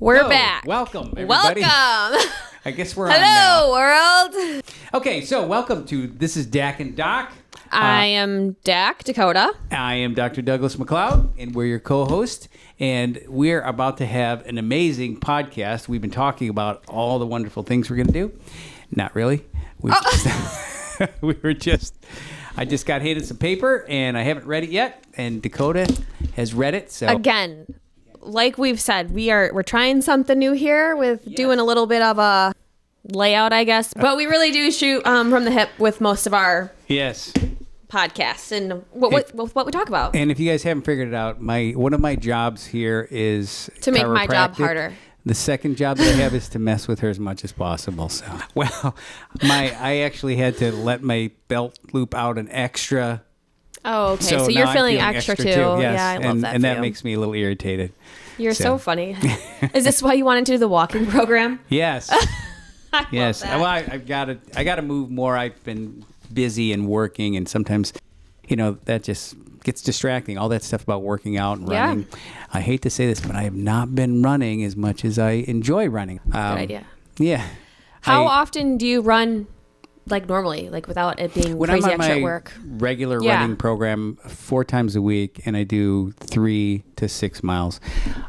We're back. Welcome, everybody. Welcome. I guess we're on Hello, now. world. Okay, so welcome to This is Dak and Doc. I am Dak Dakota. I am Dr. Douglas McLeod, and we're your co-host. And we're about to have an amazing podcast. We've been talking about all the wonderful things we're going to do. Not really. I just got handed some paper, and I haven't read it yet. And Dakota has read it. So Again, like we've said, we're trying something new here with doing a little bit of a layout, I guess. But we really do shoot from the hip with most of our podcasts and what we talk about. And if you guys haven't figured it out, one of my jobs here is to make my job harder. The second job that I have is to mess with her as much as possible. So, I actually had to let my belt loop out an extra. Oh, okay. So you're feeling extra too. Yes. Yeah, I love that. And that makes me a little irritated. You're so funny. Is this why you wanted to do the walking program? Yes. Yes. Well, I got to move more. I've been busy and working, and sometimes, that just gets distracting. All that stuff about working out and running. Yeah. I hate to say this, but I have not been running as much as I enjoy running. Good idea. Yeah. How often do you run, like normally, like without it being crazy extra at work? Regular running program 4 times a week, and I do 3 to 6 miles.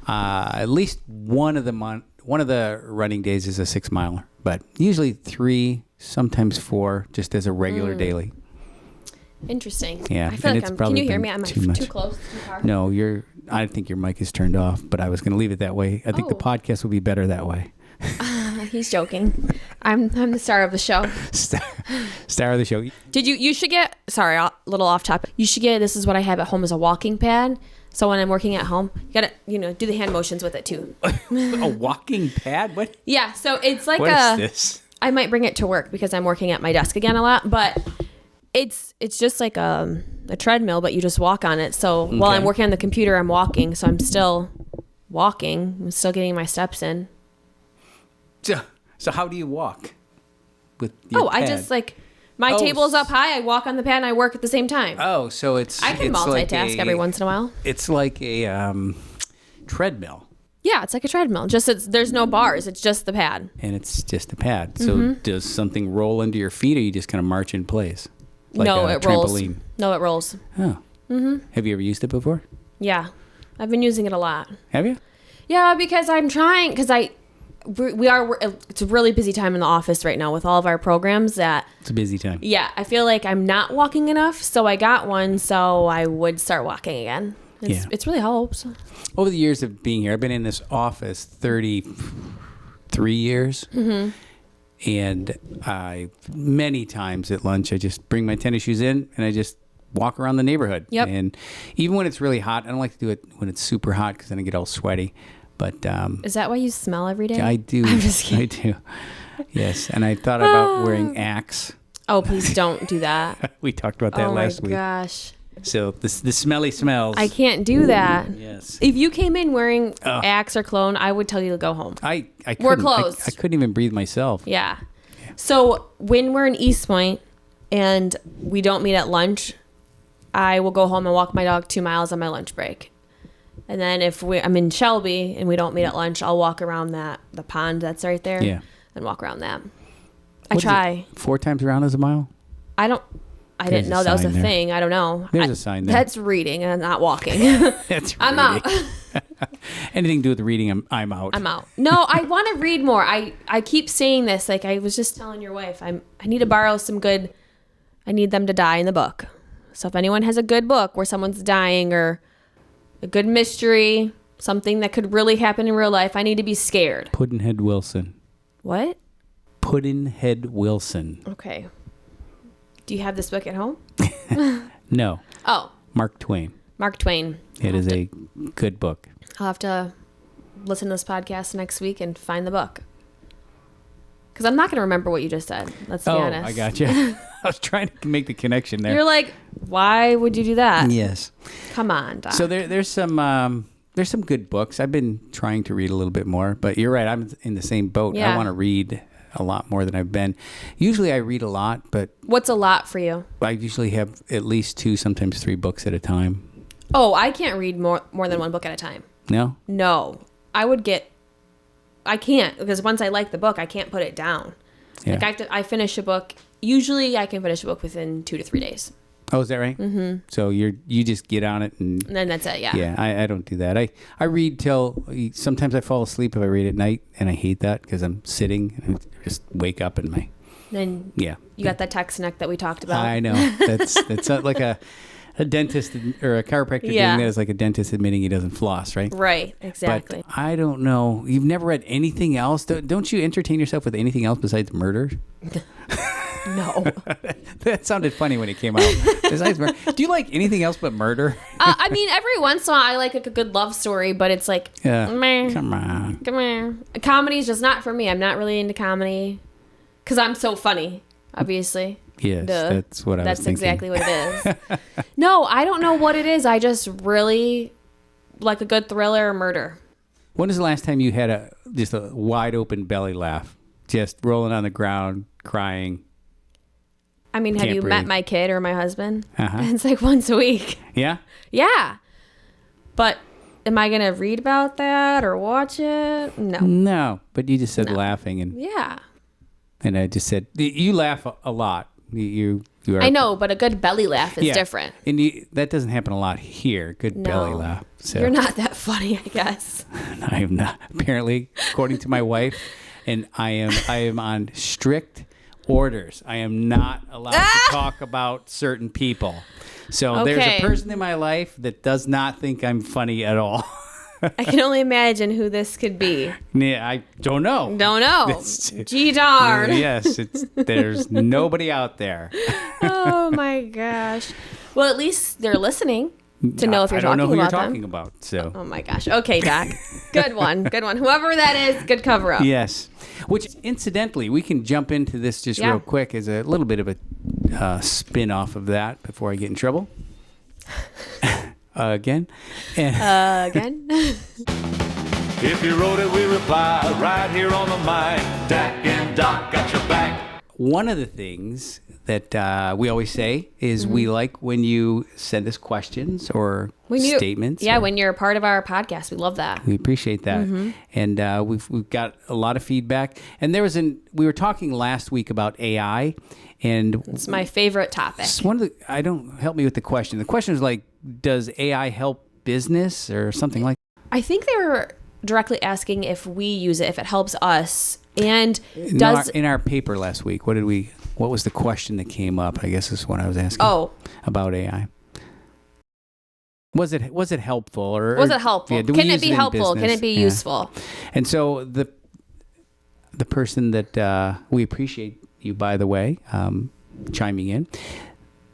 At least one of the running days is a 6 miler, but usually 3, sometimes 4, just as a regular daily. Interesting. Yeah, I feel like can you hear me? Am I too close to the car? No, I think your mic is turned off, but I was going to leave it that way. I think the podcast will be better that way. He's joking. I'm the star of the show. Star of the show. You should get, sorry, a little off topic. You should get, this is what I have at home, as a walking pad. So when I'm working at home, you gotta, do the hand motions with it too. A walking pad? What? Yeah, so it's like what is this? I might bring it to work because I'm working at my desk again a lot, but it's just like a treadmill, but you just walk on it. So while I'm working on the computer, I'm walking. So I'm still walking. I'm still getting my steps in. So how do you walk? With your pad? I just my table's up high. I walk on the pad and I work at the same time. Oh, so I can multitask every once in a while. It's like a treadmill. Yeah, it's like a treadmill. Just there's no bars. It's just the pad. And it's just a pad. So does something roll under your feet, or you just kind of march in place? Like no, it trampoline? rolls. No, it rolls. Oh. Mm-hmm. Have you ever used it before? Yeah, I've been using it a lot. Have you? Yeah, because I'm trying. It's a really busy time in the office right now with all of our programs. It's a busy time. Yeah, I feel like I'm not walking enough, so I got one, so I would start walking again. It's really helps. Over the years of being here, I've been in this office 33 years. Mm-hmm. And many times at lunch, I just bring my tennis shoes in and I just walk around the neighborhood. Yep. And even when it's really hot, I don't like to do it when it's super hot because then I get all sweaty. But is that why you smell every day? I do. I'm just kidding. I do. Yes. And I thought about wearing Axe. Oh, please don't do that. We talked about that last week. Oh, my gosh. So the smelly smells. I can't do that. Yes. If you came in wearing Axe or cologne, I would tell you to go home. We're closed. I couldn't even breathe myself. Yeah. So when we're in East Point and we don't meet at lunch, I will go home and walk my dog 2 miles on my lunch break. And then if I'm in Shelby and we don't meet at lunch, I'll walk around the pond that's right there. Yeah. And walk around that. I try. 4 times around is a mile? I didn't know that was a thing. I don't know. There's a sign there. That's reading and not walking. That's I'm out. Anything to do with reading, I'm out. I'm out. No, I want to read more. I keep saying this. Like I was just telling your wife, I need to borrow I need them to die in the book. So if anyone has a good book where someone's dying or a good mystery, something that could really happen in real life, I need to be scared. Pudd'nhead Wilson. What? Pudd'nhead Wilson. Okay. Do you have this book at home? No. Oh. Mark Twain. Mark Twain. It is a good book. I'll have to listen to this podcast next week and find the book. Because I'm not going to remember what you just said. Let's be honest. I got you. I was trying to make the connection there. You're like, why would you do that? Yes. Come on, Doc. So there's some good books. I've been trying to read a little bit more, but you're right. I'm in the same boat. Yeah. I want to read a lot more than I've been. Usually I read a lot, but what's a lot for you? I usually have at least 2, sometimes 3 books at a time. Oh, I can't read more than one book at a time. No? No. I would get I can't, because once I like the book, I can't put it down. Yeah. Like I finish a book. Usually I can finish a book within 2 to 3 days. Oh, is that right? Mm-hmm. So you just get on it and then that's it. Yeah. Yeah, I don't do that. I read till sometimes I fall asleep if I read at night, and I hate that because I'm sitting and I just wake up and then you got that text neck that we talked about. I know that's not like a dentist or a chiropractor doing that is like a dentist admitting he doesn't floss, right? Right, exactly. But I don't know. You've never read anything else? Don't you entertain yourself with anything else besides murder? No. That sounded funny when it came out. Besides murder. Do you like anything else but murder? I mean, every once in a while I like a good love story, but it's like, meh. Come on. Comedy is just not for me. I'm not really into comedy because I'm so funny, obviously. Yes, that's what I was thinking. That's exactly what it is. No, I don't know what it is. I just really like a good thriller or murder. When was the last time you had just a wide open belly laugh? Just rolling on the ground, crying. I mean, have you met my kid or my husband? Uh-huh. It's like once a week. Yeah? Yeah. But am I going to read about that or watch it? No. No, but you just said laughing. And I just said, you laugh a lot. You are. I know, but a good belly laugh is different. And that doesn't happen a lot here. Good belly laugh. So. You're not that funny, I guess. I am not. Apparently, according to my wife, and I am on strict orders. I am not allowed to talk about certain people. So there's a person in my life that does not think I'm funny at all. I can only imagine who this could be. Yeah, I don't know. Don't know. Gee darn. Yes, there's nobody out there. Oh my gosh. Well, at least they're listening to know if you're talking about them. I don't know who you're talking about. So. Oh my gosh. Okay, Doc. Good one. Good one. Whoever that is, good cover up. Yes. Which, incidentally, we can jump into this just real quick as a little bit of a spin-off of that before I get in trouble. Again. Again. If you wrote it, we reply right here on the mic. Dak and Doc got your back. One of the things that we always say is we like when you send us questions or statements. Yeah, when you're a part of our podcast. We love that. We appreciate that. And we've got a lot of feedback. And we were talking last week about AI. And it's my favorite topic. Help me with the question. The question is like, does AI help business or something like that? I think they were directly asking if we use it, if it helps us. And in our paper last week, what was the question that came up? I guess is what I was asking. About AI. Was it helpful or was it helpful? Yeah, can it be helpful? Can it be useful? And so the person that we appreciate you, by the way, chiming in,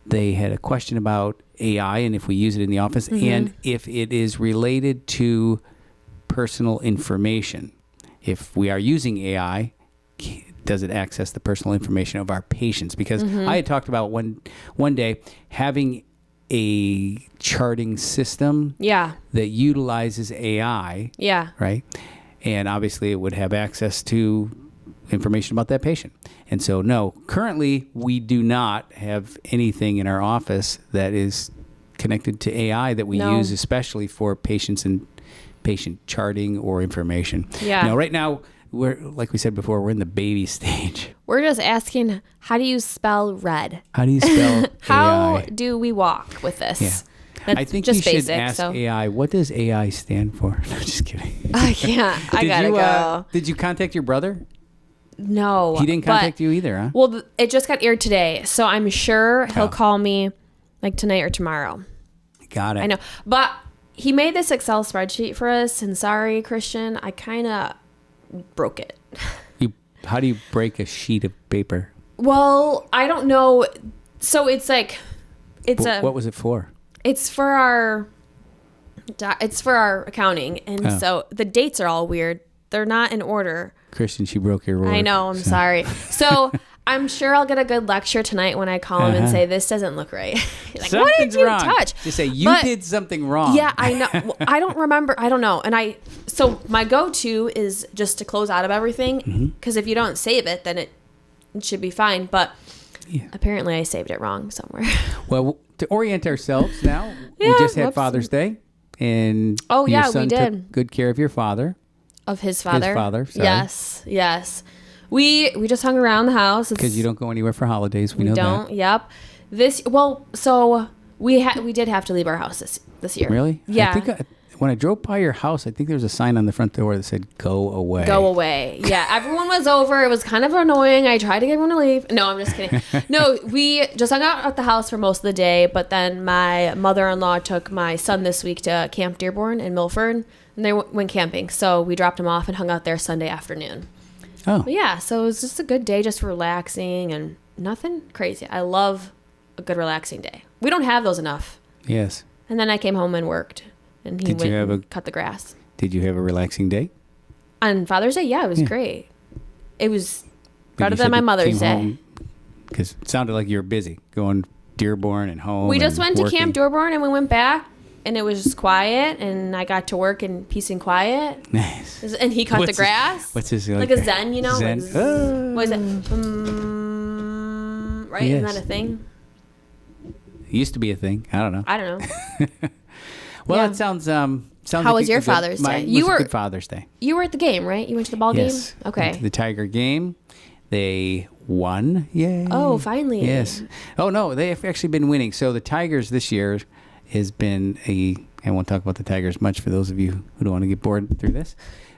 they had a question about AI and if we use it in the office and if it is related to personal information. If we are using AI, does it access the personal information of our patients? Because I had talked about one day having a charting system that utilizes AI. Yeah. Right? And obviously it would have access to information about that patient. And so, no, currently we do not have anything in our office that is connected to AI that we use especially for patients and patient charting or information. Yeah. Now, right now, we're, like we said before, we're in the baby stage. We're just asking, how do you spell red? How do you spell How AI? Do we walk with this? Yeah. I think just you should ask AI, what does AI stand for? No, just kidding. I can't. I gotta go. Did you contact your brother? No. He didn't contact you either, huh? Well, it just got aired today, so I'm sure he'll call me like tonight or tomorrow. Got it. I know. But he made this Excel spreadsheet for us, and sorry, Christian, I kind of broke it. How do you break a sheet of paper? Well, I don't know. So it's like, what was it for? It's for our accounting, and so the dates are all weird. They're not in order. Christian, she broke your word. I know. I'm sorry. So I'm sure I'll get a good lecture tonight when I call him and say, this doesn't look right. Like, what did you touch? Just say, you did something wrong. Yeah, I know. Well, I don't remember. I don't know. So my go-to is just to close out of everything, because if you don't save it, then it should be fine. But apparently I saved it wrong somewhere. Well, to orient ourselves now, we just had Father's Day, and your son took good care of your father. Of his father. His father, sorry. Yes. We just hung around the house. Because you don't go anywhere for holidays. We We know don't. that. Yep. So we did have to leave our house this year. Really? Yeah. I think when I drove by your house, I think there was a sign on the front door that said, "Go away." Go away. Yeah. Everyone was over. It was kind of annoying. I tried to get everyone to leave. No, I'm just kidding. No, we just hung out at the house for most of the day. But then my mother-in-law took my son this week to Camp Dearborn in Milford. And they went camping. So we dropped him off and hung out there Sunday afternoon. Oh. But yeah, so it was just a good day, just relaxing and nothing crazy. I love a good relaxing day. We don't have those enough. Yes. And then I came home and worked. And he went and cut the grass. Did you have a relaxing day? On Father's Day, yeah, it was great. It was better than my Mother's Day. Because it sounded like you were busy going Dearborn and home. We just and went to working. Camp Dearborn and we went back. And it was just quiet. And I got to work in peace and quiet. Nice. And he cut the grass. What's his like a Zen, you know? Zen. What is it? Right? Yes. Isn't that a thing? It used to be a thing. I don't know. I don't know. Well, Yeah. it sounds How like was a your good- Father's Day? Mine You was a were- good Father's Day. You were at the game, right? You went to the ball Yes. game? Okay. Went to the Tiger game. They won. Yay. Oh, finally. Yes. Oh, no, they have actually been winning. So the Tigers this year has been I won't talk about the Tigers much for those of you who don't want to get bored through this.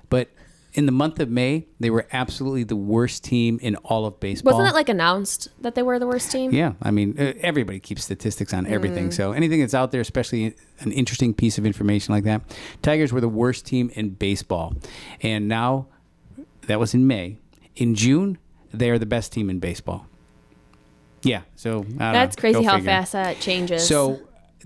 But in the month of May, they were absolutely the worst team in all of baseball. Wasn't it like announced that they were the worst team? Yeah, I mean, everybody keeps statistics on everything. So anything that's out there, especially an interesting piece of information like that, Tigers were the worst team in baseball. And now, that was in May. In June, they are the best team in baseball. Yeah, so I don't That's know. crazy Go how figure. fast that changes. So,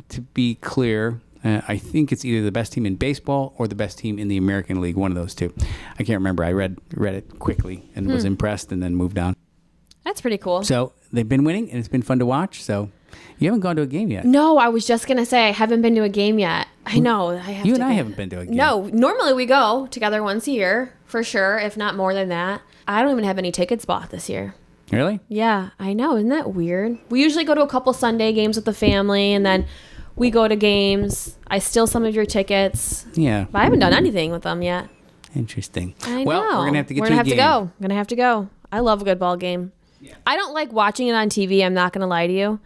to be clear, I think it's either the best team in baseball or the best team in the American League, one of those two. I can't remember. I read it quickly and was impressed and then moved on. That's pretty cool. So they've been winning and it's been fun to watch. So you haven't gone to a game yet. No, I was just going to say I haven't been to a game yet. I know. I haven't been to a game. No, normally we go together once a year for sure, if not more than that. I don't even have any tickets bought this year. Really? Yeah, I know. Isn't that weird? We usually go to a couple Sunday games with the family and then we go to games. I steal some of your tickets. Yeah. But I haven't done anything with them yet. Interesting. I know. Well, we're going to have to get We're to a gonna game. I'm going to have to go. I love a good ball game. Yeah. I don't like watching it on TV. I'm not going to lie to you.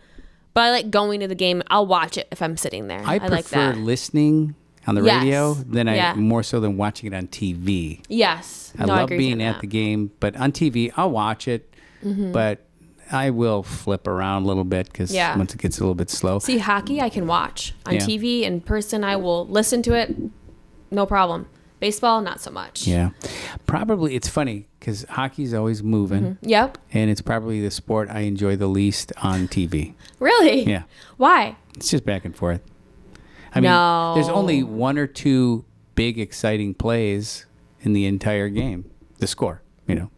But I like going to the game. I'll watch it if I'm sitting there. I like prefer that. listening on the Yes. radio than Yeah. more so than watching it on TV. Yes. I No, love agree being with at that. the game, but on TV, I'll watch it, but I will flip around a little bit because Yeah. once it gets a little bit slow. See, hockey I can watch. On Yeah. TV, in person, I will listen to it. No problem. Baseball, not so much. Yeah. Probably, it's funny because hockey's always moving, Yep. and it's probably the sport I enjoy the least on TV. Really? Yeah. Why? It's just back and forth. I mean, No. there's only one or two big, exciting plays in the entire game. The score, you know.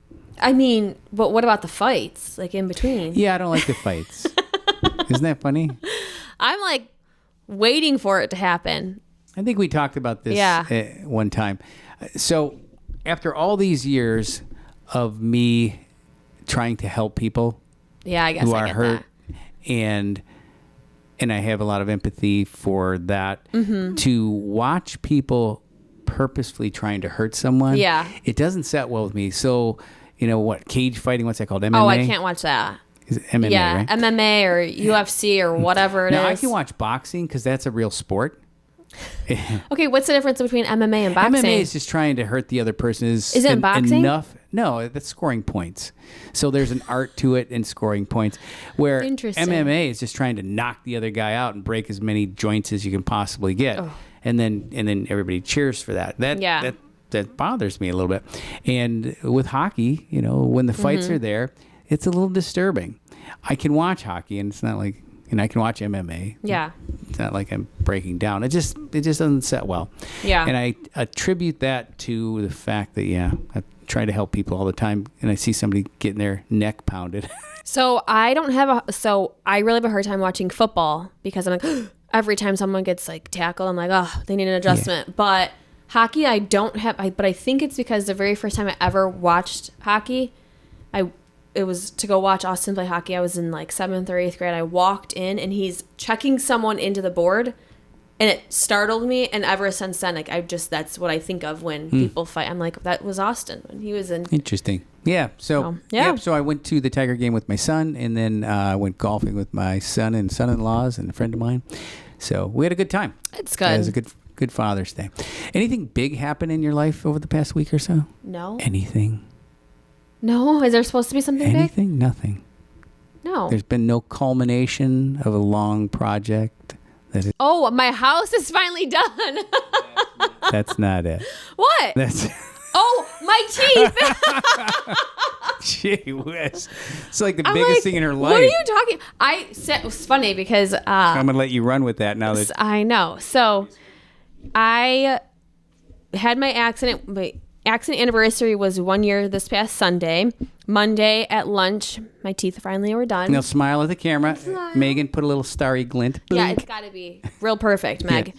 I mean, but what about the fights? Like in between? Yeah, I don't like the fights. Isn't that funny? I'm like waiting for it to happen. I think we talked about this Yeah. one time. So after all these years of me trying to help people Yeah, I guess who I are get hurt, and I have a lot of empathy for that, to watch people purposefully trying to hurt someone, Yeah. it doesn't set well with me. So, you know what, cage fighting, what's that called? MMA? that. Oh, I can't watch that. Is it MMA, Yeah, right? MMA or UFC or whatever it is. Now, I can watch boxing because that's a real sport. Okay, what's the difference between MMA and boxing? MMA is just trying to hurt the other person. Isn't it boxing? Enough? No, that's scoring points. So there's an art to it in scoring points. Where Interesting. MMA is just trying to knock the other guy out and break as many joints as you can possibly get, and then everybody cheers for that. That bothers me a little bit. And with hockey, you know, when the fights are there, it's a little disturbing. I can watch hockey, and it's not like, I can watch MMA. Yeah. It's not like I'm breaking down. It just doesn't set well. Yeah. And I attribute that to the fact that, I try to help people all the time, and I see somebody getting their neck pounded. So I really have a hard time watching football because I'm like, every time someone gets like tackled, I'm like, oh, they need an adjustment. But hockey, I don't have, but I think it's because the very first time I ever watched hockey, it was to go watch Austin play hockey. I was in like 7th or 8th grade. I walked in and he's checking someone into the board And it startled me. And ever since then, like, that's what I think of when people fight. I'm like, that was Austin when he was in. Interesting. Yeah. So, yeah. So I went to the Tiger game with my son, and then I went golfing with my son and son-in-laws and a friend of mine. So we had a good time. It's good. It was a good Father's Day. Anything big happen in your life over the past week or so? No. Anything? No? Is there supposed to be something big? Anything? Nothing. No. There's been no culmination of a long project. Oh, my house is finally done. That's not it. What? That's... Oh, my teeth. Gee whiz. It's like the biggest thing in her life. What are you talking? It was funny because I'm going to let you run with that now that I know. So I had my accident. My accident anniversary was 1 year this past Sunday. Monday at lunch, my teeth finally were done. Now smile at the camera. Megan, put a little starry glint. Yeah, Blink. it's got to be real perfect, Meg.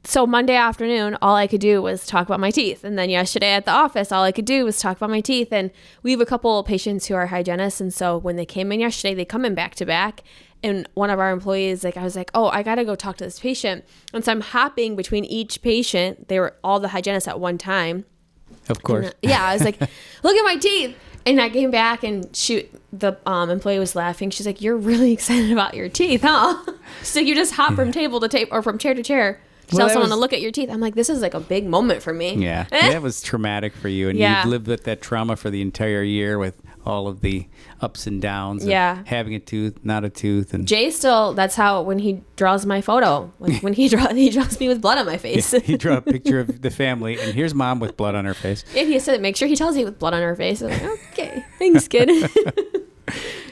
So Monday afternoon, all I could do was talk about my teeth. And then yesterday at the office, all I could do was talk about my teeth. And we have a couple of patients who are hygienists. And so when they came in yesterday, they come in back to back. And one of our employees, I was like, oh, I got to go talk to this patient. And so I'm hopping between each patient. They were all the hygienists at one time. Of course. And, I was like, look at my teeth. And I came back and the employee was laughing. She's like, you're really excited about your teeth, huh? She's like, you just hop from table to table or from chair to chair. Tell someone to look at your teeth. I'm like, this is like a big moment for me. Yeah, that was traumatic for you. And you've lived with that trauma for the entire year with all of the ups and downs of having a tooth, not a tooth. And Jay still, that's how, when he draws my photo, when he draws me with blood on my face. Yeah, he drew a picture of the family, and here's mom with blood on her face. And he said, make sure he tells you with blood on her face. I'm like, okay, thanks, kid.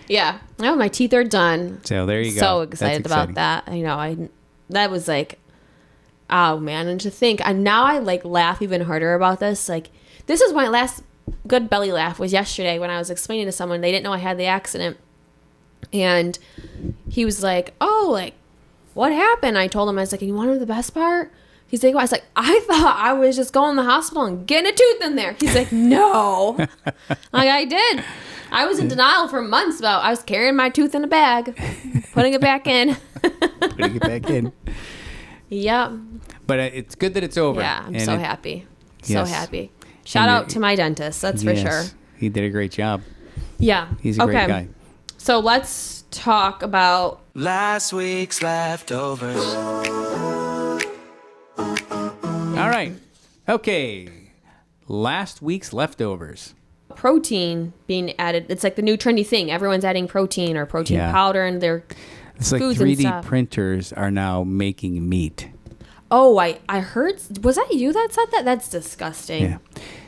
Yeah. Oh, my teeth are done. So there you go. So excited about that. That was like, oh man. And to think, and now I like laugh even harder about this. Like, this is my last good belly laugh was yesterday when I was explaining to someone, they didn't know I had the accident. And he was like, oh, like, what happened? I told him, I was like, you want to know the best part? He's like, well, I was like, I thought I was just going to the hospital and getting a tooth in there. He's like, no. Like, I did. I was in denial for months about I was carrying my tooth in a bag, putting it back in. Putting it back in. Yep. But it's good that it's over. Yeah, I'm so happy. Yes. So happy. Shout out to my dentist, that's for sure. He did a great job. Yeah. He's a great guy. So let's talk about last week's leftovers. All right. Okay. Last week's leftovers. Protein being added. It's like the new trendy thing. Everyone's adding protein or protein powder in their It's like foods 3D printers are now making meat. Oh, I heard. Was that you that said that? That's disgusting. Yeah.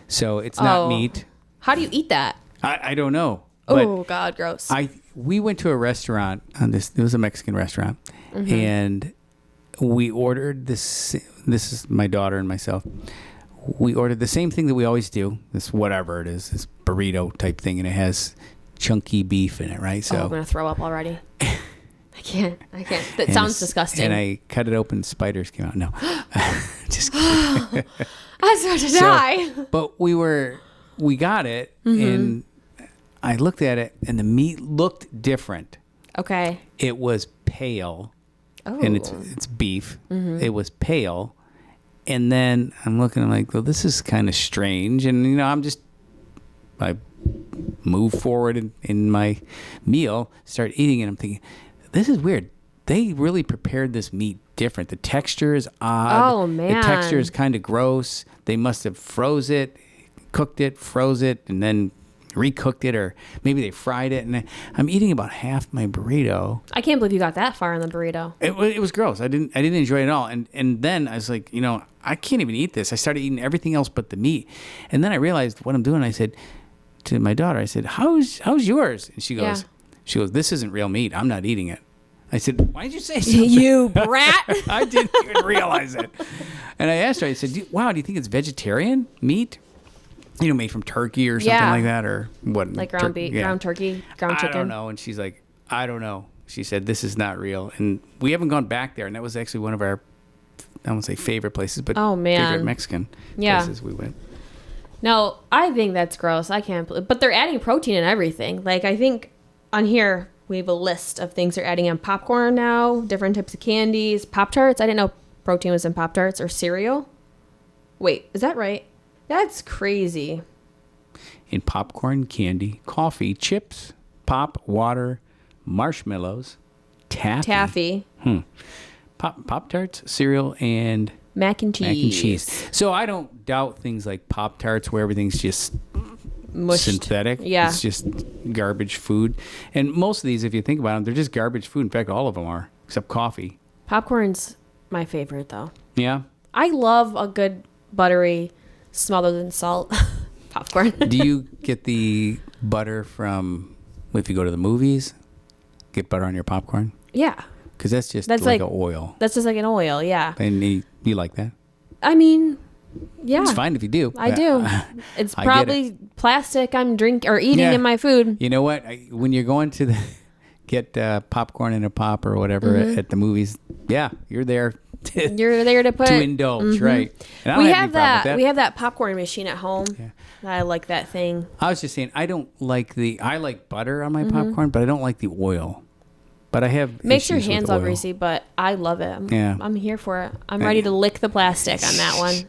So it's not meat. How do you eat that? I don't know. Oh God, gross. We went to a restaurant on this. It was a Mexican restaurant, and we ordered this. This is my daughter and myself. We ordered the same thing that we always do. This whatever it is, this burrito type thing, and it has chunky beef in it, right? So I'm gonna throw up already. I can't. That sounds disgusting. And I cut it open. Spiders came out. No, just kidding. I was about to die. But we got it, and I looked at it, and the meat looked different. Okay. It was pale. Oh. And it's beef. It was pale. And then I'm looking, I'm like, well, this is kind of strange. And, I move forward in my meal, start eating it. I'm thinking, this is weird. They really prepared this meat different. The texture is odd. Oh, man. The texture is kind of gross. They must have froze it, cooked it, froze it, and then recooked it, or maybe they fried it. And I'm eating about half my burrito. I can't believe you got that far in the burrito. It was gross. I didn't enjoy it at all. And then I was like, I can't even eat this. I started eating everything else but the meat. And then I realized what I'm doing. I said to my daughter, I said, how's yours? And she goes, this isn't real meat. I'm not eating it. I said, why did you say something? You brat. I didn't even realize it. And I asked her, I said, do you think it's vegetarian meat? Made from turkey or something like that, or what? Like ground beef, ground turkey, ground chicken. I don't know. And she's like, I don't know. She said, this is not real. And we haven't gone back there. And that was actually one of our, I won't say favorite places, but favorite Mexican places we went. No, I think that's gross. I can't believe, but they're adding protein in everything. Like, I think on here, We have a list of things they're adding in popcorn now, different types of candies, Pop-Tarts. I didn't know protein was in Pop-Tarts or cereal. Wait, is that right? That's crazy. In popcorn, candy, coffee, chips, pop, water, marshmallows, taffy. Pop-Tarts, cereal, and Mac and cheese. So I don't doubt things like Pop-Tarts where everything's just Mushed. synthetic. Yeah. It's just garbage food. And most of these, if you think about them, they're just garbage food. In fact, all of them are, except coffee. Popcorn's my favorite, though. Yeah. I love a good buttery, smothered in salt popcorn. Do you get the butter from, if you go to the movies, get butter on your popcorn? Yeah. Because that's just That's like like- an oil. That's just like an oil, yeah. And you like that? I mean, yeah. It's fine if you do. I do. It's I get probably plastic I'm drinking or eating Yeah. in my food. You know what? When you're going to get popcorn in a pop or whatever Mm-hmm. at the movies, yeah, you're there You're there to put. to indulge, right? And I don't We have have any problem with that. We have that popcorn machine at home. Yeah. I like that thing. I was just saying, I like butter on my Mm-hmm. popcorn, but I don't like the oil. But I have Makes your issues with hands all oil. greasy, but I love it. I'm here for it. I'm ready to lick the plastic on that one.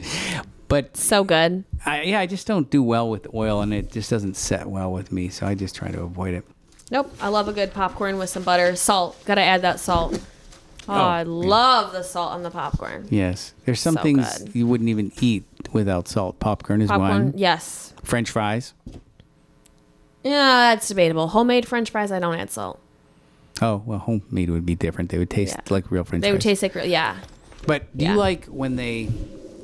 But So good. I just don't do well with oil, and it just doesn't set well with me. So I just try to avoid it. Nope. I love a good popcorn with some butter. Salt. Gotta add that salt. Oh, I yeah. love the salt on the popcorn. Yes, there's some So things good. you wouldn't even eat without salt. Popcorn is Popcorn, one. yes. French fries. Yeah, that's debatable. Homemade French fries, I don't add salt. Oh, well, homemade would be different. They would taste Yeah. like real French They fries. would taste like, yeah. But do yeah. you like when they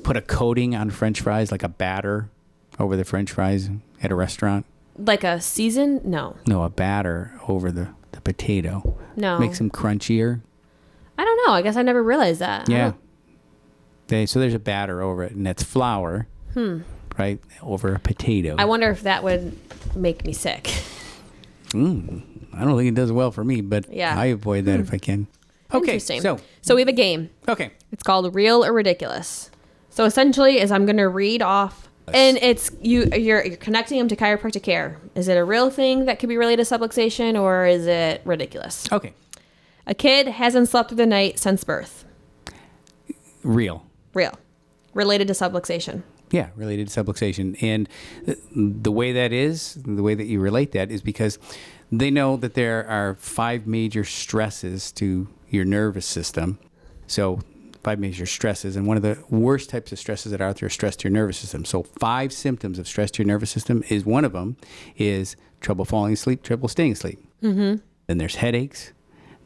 put a coating on French fries, like a batter over the French fries at a restaurant? Like a season? No. No, a batter over the potato. No. Makes them crunchier. I don't know. I guess I never realized that. I Yeah. don't- So there's a batter over it, and that's flour, right, over a potato. I wonder if that would make me sick. I don't think it does well for me, but Yeah. I avoid that if I can. Okay, Interesting. so we have a game. okay, It's called Real or Ridiculous. So essentially, is I'm going to read off, and it's you're connecting them to chiropractic care. Is it a real thing that could be related to subluxation, or is it ridiculous? okay, A kid hasn't slept through the night since birth. real. Real. Related to subluxation. Yeah, related to subluxation. And the way that is, the way that you relate that is because they know that there are 5 major stresses to your nervous system. So 5 major stresses. And one of the worst types of stresses that are out there is stress to your nervous system. So 5 symptoms of stress to your nervous system is one of them is trouble falling asleep, trouble staying asleep. Mm-hmm. Then there's headaches.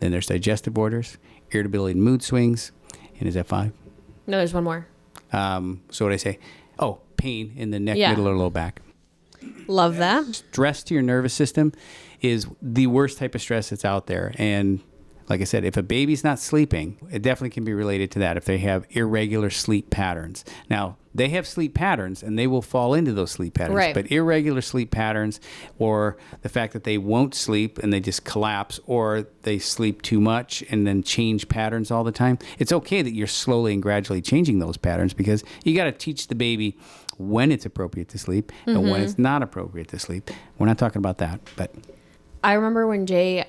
Then there's digestive disorders, irritability and mood swings. And is that 5? No, there's one more. So what I say? Oh, pain in the neck, Yeah. middle, or low back. Love that. Stress to your nervous system is the worst type of stress that's out there. And like I said, if a baby's not sleeping, it definitely can be related to that if they have irregular sleep patterns. Now, they have sleep patterns and they will fall into those sleep patterns. Right. But irregular sleep patterns or the fact that they won't sleep and they just collapse or they sleep too much and then change patterns all the time, it's okay that you're slowly and gradually changing those patterns because you got to teach the baby when it's appropriate to sleep and when it's not appropriate to sleep. We're not talking about that, but I remember when Jay,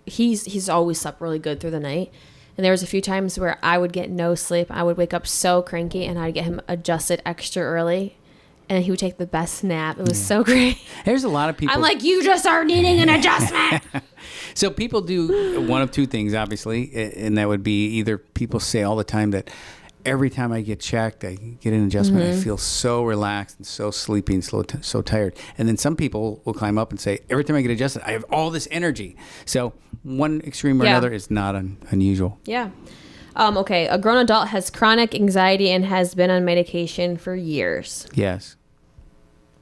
he's always slept really good through the night. And there was a few times where I would get no sleep. I would wake up so cranky and I'd get him adjusted extra early. And he would take the best nap. It was so great. there's a lot of people. I'm like, you just are needing an adjustment. So people do one of two things, obviously, and that would be either people say all the time that every time I get checked, I get an adjustment. I feel so relaxed and so sleepy and so tired. And then some people will climb up and say, every time I get adjusted, I have all this energy. So one extreme or Yeah. another is not unusual. Yeah. Okay. A grown adult has chronic anxiety and has been on medication for years. Yes.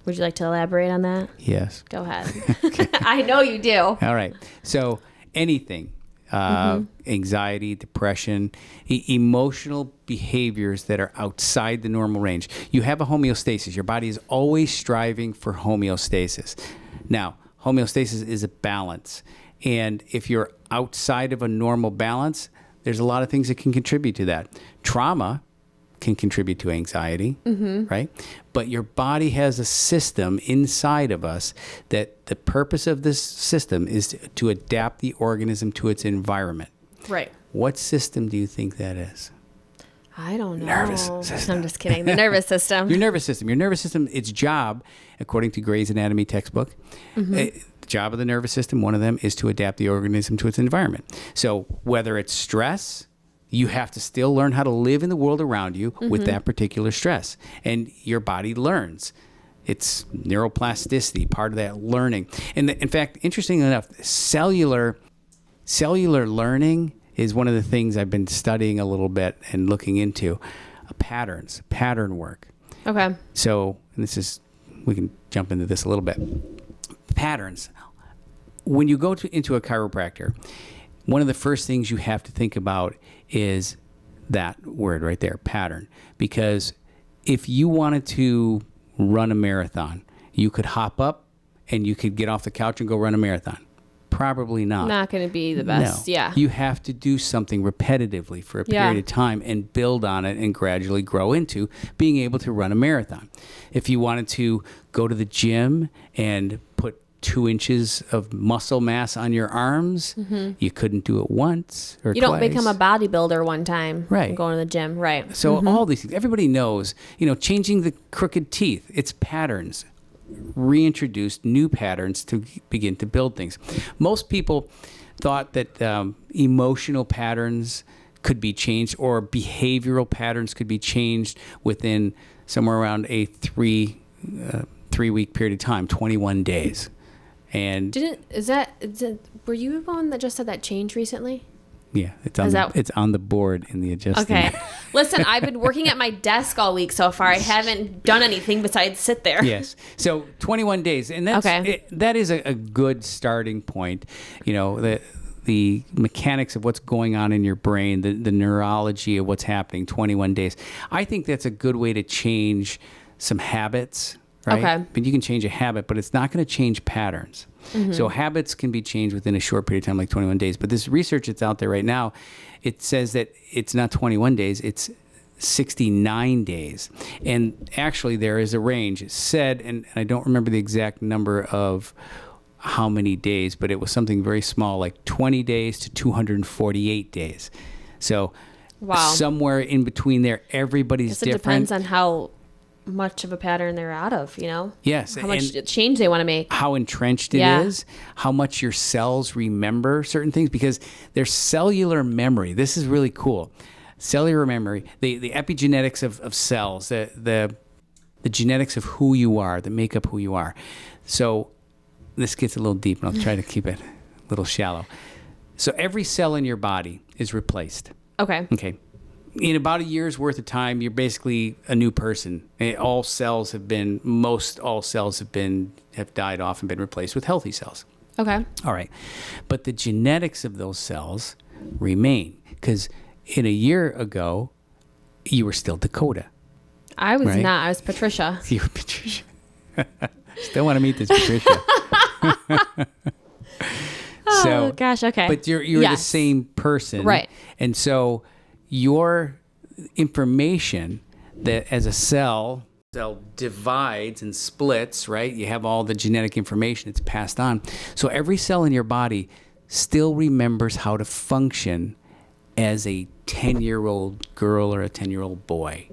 Would you like to elaborate on that? Yes. Go ahead. I know you do. All right. So anything, anxiety, depression, emotional behaviors that are outside the normal range. You have a homeostasis. Your body is always striving for homeostasis. Now, homeostasis is a balance. And if you're outside of a normal balance, there's a lot of things that can contribute to that. Trauma can contribute to anxiety, right? But your body has a system inside of us that the purpose of this system is to adapt the organism to its environment. Right. What system do you think that is? I don't know. Nervous system. I'm just kidding. The nervous system. Your nervous system. Your nervous system, its job, according to Gray's Anatomy textbook, the job of the nervous system, one of them is to adapt the organism to its environment. So whether it's stress, you have to still learn how to live in the world around you with that particular stress. And your body learns. It's neuroplasticity, part of that learning. And in fact, interestingly enough, cellular learning is one of the things I've been studying a little bit and looking into. Patterns, pattern work. Okay. So, and we can jump into this a little bit. Patterns. When you go into a chiropractor, one of the first things you have to think about is that word right there, pattern. Because if you wanted to run a marathon, you could hop up and you could get off the couch and go run a marathon. Probably not. Not going to be the best. No. Yeah. You have to do something repetitively for a period of time and build on it and gradually grow into being able to run a marathon. If you wanted to go to the gym and put 2 inches of muscle mass on your arms, you couldn't do it once or twice. You don't become a bodybuilder one time. Right. Going to the gym. Right. So all these things, everybody knows, changing the crooked teeth, it's patterns. Reintroduce new patterns to begin to build things. Most people thought that emotional patterns could be changed or behavioral patterns could be changed within somewhere around a 3-week period of time, 21 days. And were you the one that just said that changed recently? yeah, it's on the board in the adjustment. Okay. Listen, I've been working at my desk all week so far. I haven't done anything besides sit there. Yes. So 21 days. And that is a good starting point. The mechanics of what's going on in your brain, the neurology of what's happening, 21 days. I think that's a good way to change some habits, right? Okay. But you can change a habit, but it's not going to change patterns. So habits can be changed within a short period of time, like 21 days. But this research that's out there right now, it says that it's not 21 days, it's 69 days. And actually there is a range. It said, and I don't remember the exact number of how many days, but it was something very small, like 20 days to 248 days. So somewhere in between there, everybody's different. It depends on how much of a pattern they're out of, Yes. How much change they want to make. How entrenched it is, how much your cells remember certain things, because there's cellular memory. This is really cool. Cellular memory, the epigenetics of cells, the genetics of who you are, that make up who you are. So this gets a little deep, and I'll try to keep it a little shallow. So every cell in your body is replaced. Okay. In about a year's worth of time, you're basically a new person. All cells have died off and been replaced with healthy cells. Okay. All right. But the genetics of those cells remain, because in a year ago, you were still Dakota. I was not. I was Patricia. You were Patricia. Still want to meet this Patricia. Oh, gosh. Okay. But you're the same person. Right. And so your information that as a cell divides and splits, right? You have all the genetic information that's passed on. So every cell in your body still remembers how to function as a 10-year-old girl or a 10-year-old boy.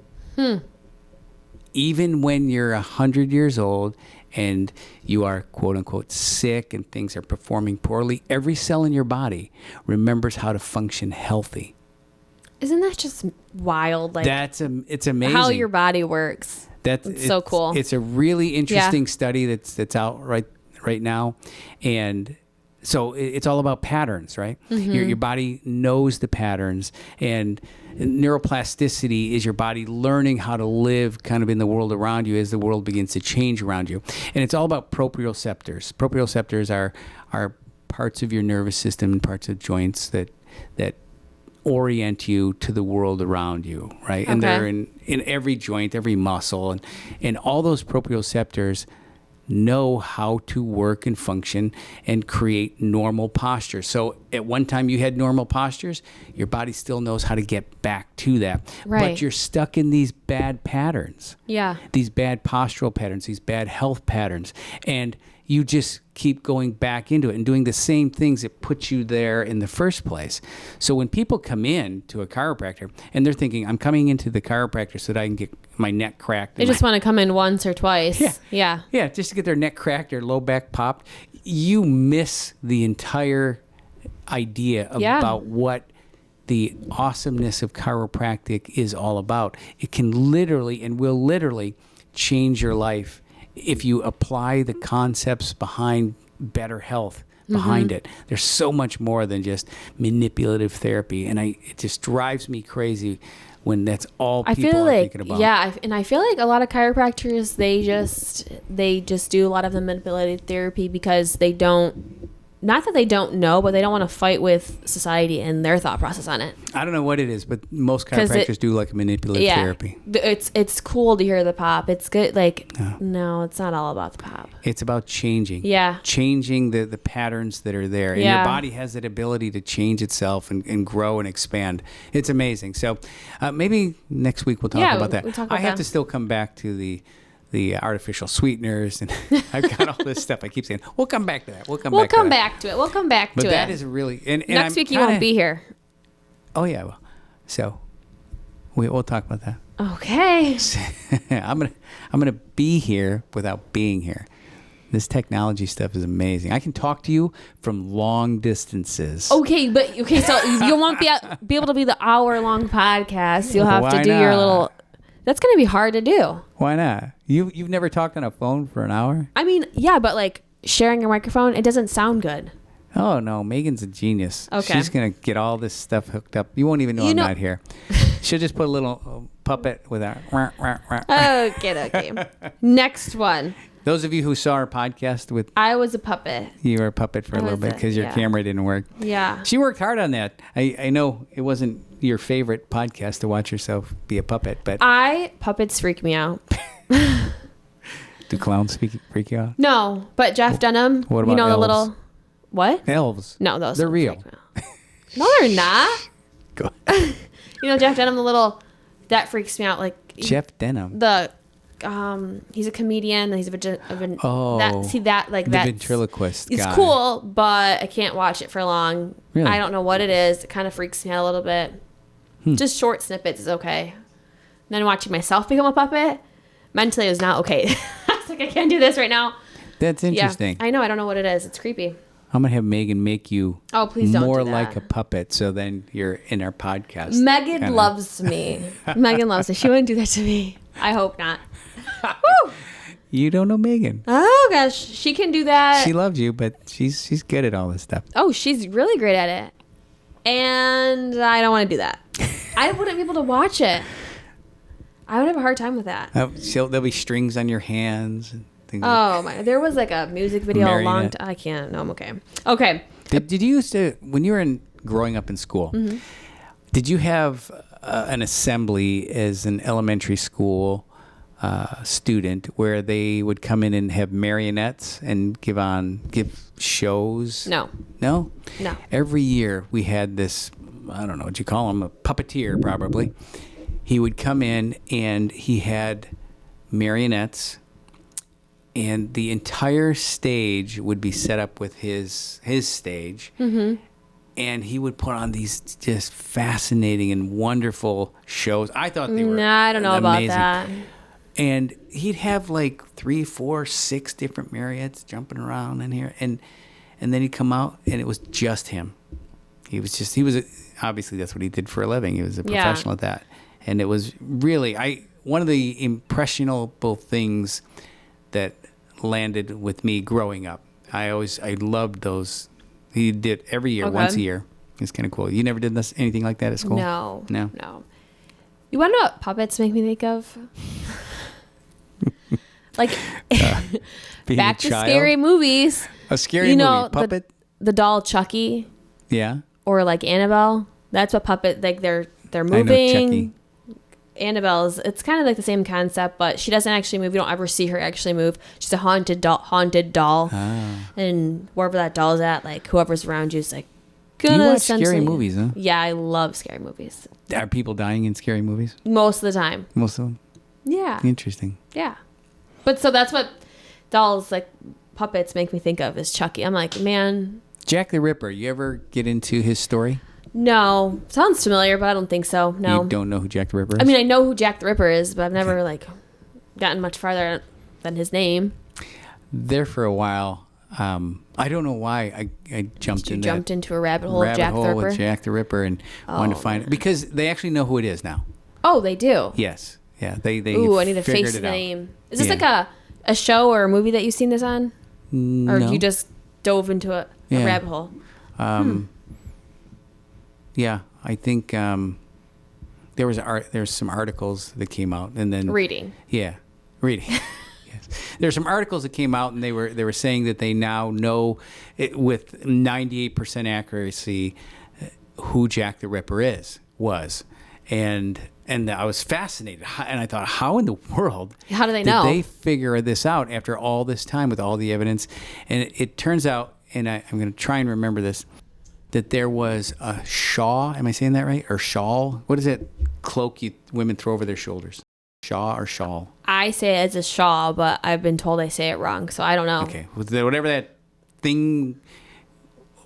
Even when you're 100 years old and you are, quote unquote, sick and things are performing poorly, every cell in your body remembers how to function healthy. Isn't that just wild? Like, it's amazing how your body works. It's so cool. It's a really interesting study that's out right now, and so it's all about patterns, right? Your body knows the patterns, and neuroplasticity is your body learning how to live kind of in the world around you as the world begins to change around you. And it's all about proprioceptors. Proprioceptors are parts of your nervous system and parts of joints that orient you to the world around you, right? And they're in every joint, every muscle, and all those proprioceptors know how to work and function and create normal posture. So at one time you had normal postures, your body still knows how to get back to that. Right. But you're stuck in these bad patterns. Yeah. These bad postural patterns, these bad health patterns. And you just keep going back into it and doing the same things that put you there in the first place. So when people come in to a chiropractor and they're thinking, I'm coming into the chiropractor so that I can get my neck cracked. They just want to come in once or twice. Yeah. Yeah, just to get their neck cracked or low back popped. You miss the entire idea about what the awesomeness of chiropractic is all about. It can literally and will literally change your life if you apply the concepts behind better health behind it. There's so much more than just manipulative therapy, and it just drives me crazy when that's all people are thinking about. Yeah, and I feel like a lot of chiropractors, they just do a lot of the manipulative therapy because they don't, not that they don't know, but they don't want to fight with society and their thought process on it. I don't know what it is, but most chiropractors do like manipulative therapy. It's cool to hear the pop. It's good. Like, no, it's not all about the pop. It's about changing. Yeah. Changing the patterns that are there. And your body has that ability to change itself and grow and expand. It's amazing. So maybe next week we'll talk about that. We'll talk about I have to still come back to the artificial sweeteners, and I've got all this stuff. I keep saying we'll come back to that. We'll come back to it. But that is really and next week you won't be here. Oh yeah, well, so we'll talk about that. Okay. I'm gonna be here without being here. This technology stuff is amazing. I can talk to you from long distances. So you won't be able to be the hour-long podcast. You'll have to do your little. That's going to be hard to do. Why not? You've never talked on a phone for an hour? I mean, yeah, but like sharing a microphone, it doesn't sound good. Oh, no. Megan's a genius. Okay. She's going to get all this stuff hooked up. You won't even know I'm not here. She'll just put a little puppet with a... Okay. Next one. Those of you who saw our podcast with... I was a puppet. You were a puppet for a little bit because your camera didn't work. Yeah. She worked hard on that. I know it wasn't your favorite podcast to watch yourself be a puppet, but... Puppets freak me out. Do clowns freak you out? No, but Jeff Dunham, what about the elves? little... What? Elves. No, those they're don't real. freak me out. No, they're not. Go ahead. Jeff Dunham, that freaks me out. Like Jeff Dunham. He's a comedian. He's the that ventriloquist it's guy. cool, but I can't watch it for long. Really? I don't know what it is. It kind of freaks me out a little bit. Just short snippets is okay. And then watching myself become a puppet mentally is not okay. I was like, I can't do this right now. That's interesting. Yeah, I know. I don't know what it is. It's creepy. I'm going to have Megan make you please don't more do that. like a puppet, so then you're in our podcast. Megan loves me. Megan loves me. She wouldn't do that to me. I hope not. Woo! You don't know Megan. Oh, gosh. She can do that. She loves you, but she's good at all this stuff. Oh, she's really great at it. And I don't want to do that. I wouldn't be able to watch it. I would have a hard time with that. There'll be strings on your hands and things my! There was like a music video a long time. I can't. No, I'm okay. Okay. Did you used to, when you were growing up in school, did you have an assembly as an elementary school student where they would come in and have marionettes and give shows? No. No? No. Every year we had this, I don't know what you call him, a puppeteer probably. He would come in and he had marionettes, and the entire stage would be set up with his stage. And he would put on these just fascinating and wonderful shows. I thought they were I don't know amazing. about that. And he'd have like 3, 4, 6 different marionettes jumping around in here. And then he'd come out and it was just him. Obviously that's what he did for a living. He was a professional at that. And it was really, one of the impressionable things that landed with me growing up. I loved those. He did every year, once a year. It's kind of cool. You never did anything like that at school? No. You want to know what puppets make me think of? Like back to scary movies. A scary movie. Puppet? The doll Chucky. Yeah. Or like Annabelle. That's what puppet, like they're moving. I know Chucky. Annabelle's, it's kind of like the same concept, but she doesn't actually move. You don't ever see her actually move. She's a haunted doll. And wherever that doll's at, like whoever's around you is like gonna You watch essentially... scary movies, huh? Yeah, I love scary movies. Are people dying in scary movies? Most of the time. Most of them? Yeah. Interesting. Yeah. But so that's what dolls, like puppets, make me think of is Chucky. I'm like, man... Jack the Ripper, you ever get into his story? No. Sounds familiar, but I don't think so. No. You don't know who Jack the Ripper is? I mean, I know who Jack the Ripper is, but I've never, like, gotten much farther than his name. There for a while, I don't know why I jumped in jumped into a rabbit hole of Jack the Ripper? with Jack the Ripper and wanted to find it. Because they actually know who it is now. Oh, they do? Yes. Yeah, they Ooh, I need to figured face it the out. name. Is this like a show or a movie that you've seen this on? No. Or you just dove into a rabbit hole? Yeah, I think there's some articles that came out, and then Reading. Yeah, reading. Yes, there's some articles that came out, and they were saying that they now know it with 98% accuracy who Jack the Ripper was, and I was fascinated, and I thought, how in the world How do they know? did they figure this out after all this time with all the evidence? And it turns out, and I'm going to try and remember this, that there was a shawl. Am I saying that right? Or shawl? What is it? Cloak women throw over their shoulders. Shaw or shawl? I say it as a shawl, but I've been told I say it wrong, so I don't know. Okay. Whatever that thing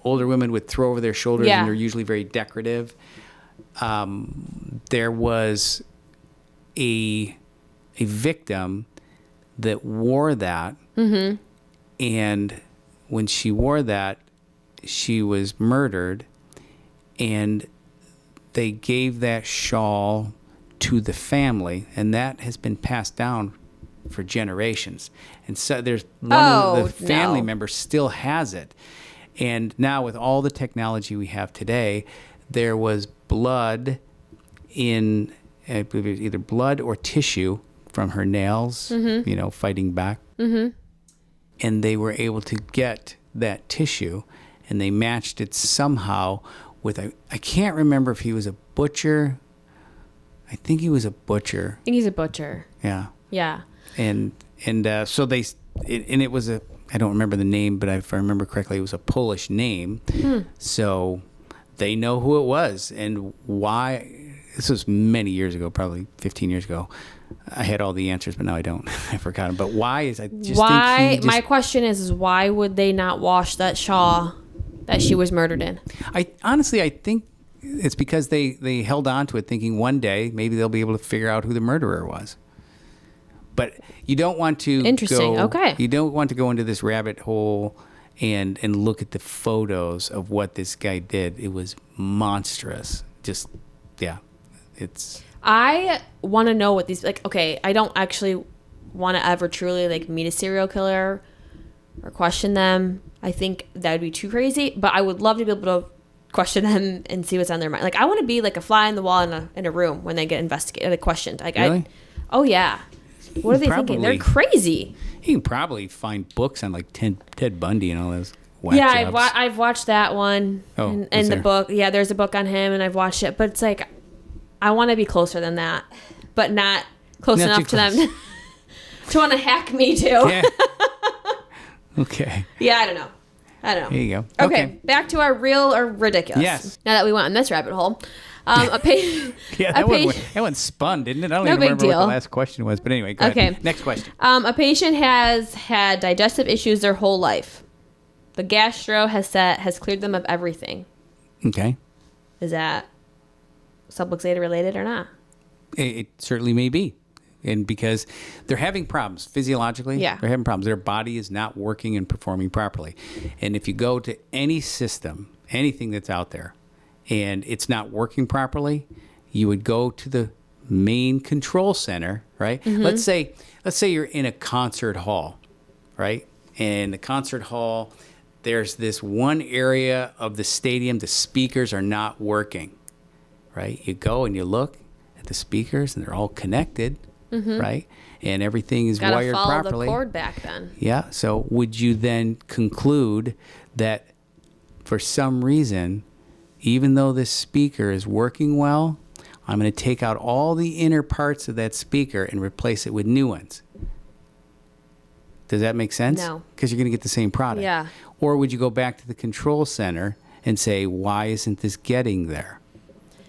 older women would throw over their shoulders, and they're usually very decorative. There was a victim that wore that, and when she wore that, she was murdered, and they gave that shawl to the family, and that has been passed down for generations. And so there's one of the family members still has it. And now with all the technology we have today, there was blood in, I believe it was either blood or tissue from her nails, fighting back. And they were able to get that tissue, and they matched it somehow with I can't remember if he was a butcher. I think he was a butcher. I think he's a butcher. Yeah. Yeah. And so it was I don't remember the name, but if I remember correctly, it was a Polish name. So they know who it was and why. This was many years ago, probably 15 years ago. I had all the answers, but now I don't. I forgot them. But why is I just think he my question is why would they not wash that shawl that she was murdered in? I think it's because they held on to it thinking one day maybe they'll be able to figure out who the murderer was. But you don't want to You don't want to go into this rabbit hole and look at the photos of what this guy did. It was monstrous. Just I want to know what these I don't actually want to ever truly meet a serial killer or question them. I think that would be too crazy, but I would love to be able to question them and see what's on their mind. I want to be like a fly in the wall in a room when they get investigated, questioned. Really? Oh yeah. What are they thinking? They're crazy. You can probably find books on Ted Bundy and all those. Yeah, I've watched that one. Oh, and the book. Yeah, there's a book on him, and I've watched it. But it's I want to be closer than that, but not close enough to them to want to hack me too. Yeah. Okay. Yeah, I don't know. There you go. Okay, back to our real or ridiculous. Yes. Now that we went on this rabbit hole, that one spun, didn't it? I don't even remember what the last question was, but anyway, go ahead. Next question. A patient has had digestive issues their whole life. The gastro has cleared them of everything. Okay. Is that subluxated related or not? It certainly may be. And because they're having problems physiologically, they're having problems. Their body is not working and performing properly. And if you go to any system, anything that's out there, and it's not working properly, you would go to the main control center, right? Mm-hmm. Let's say you're in a concert hall, right? And the concert hall, there's this one area of the stadium, the speakers are not working, right? You go and you look at the speakers, and they're all connected. Mm-hmm. Right? And everything is wired properly. Gotta follow the cord back then. Yeah. So would you then conclude that for some reason, even though this speaker is working well, I'm going to take out all the inner parts of that speaker and replace it with new ones? Does that make sense? No. Because you're going to get the same product. Yeah. Or would you go back to the control center and say, why isn't this getting there?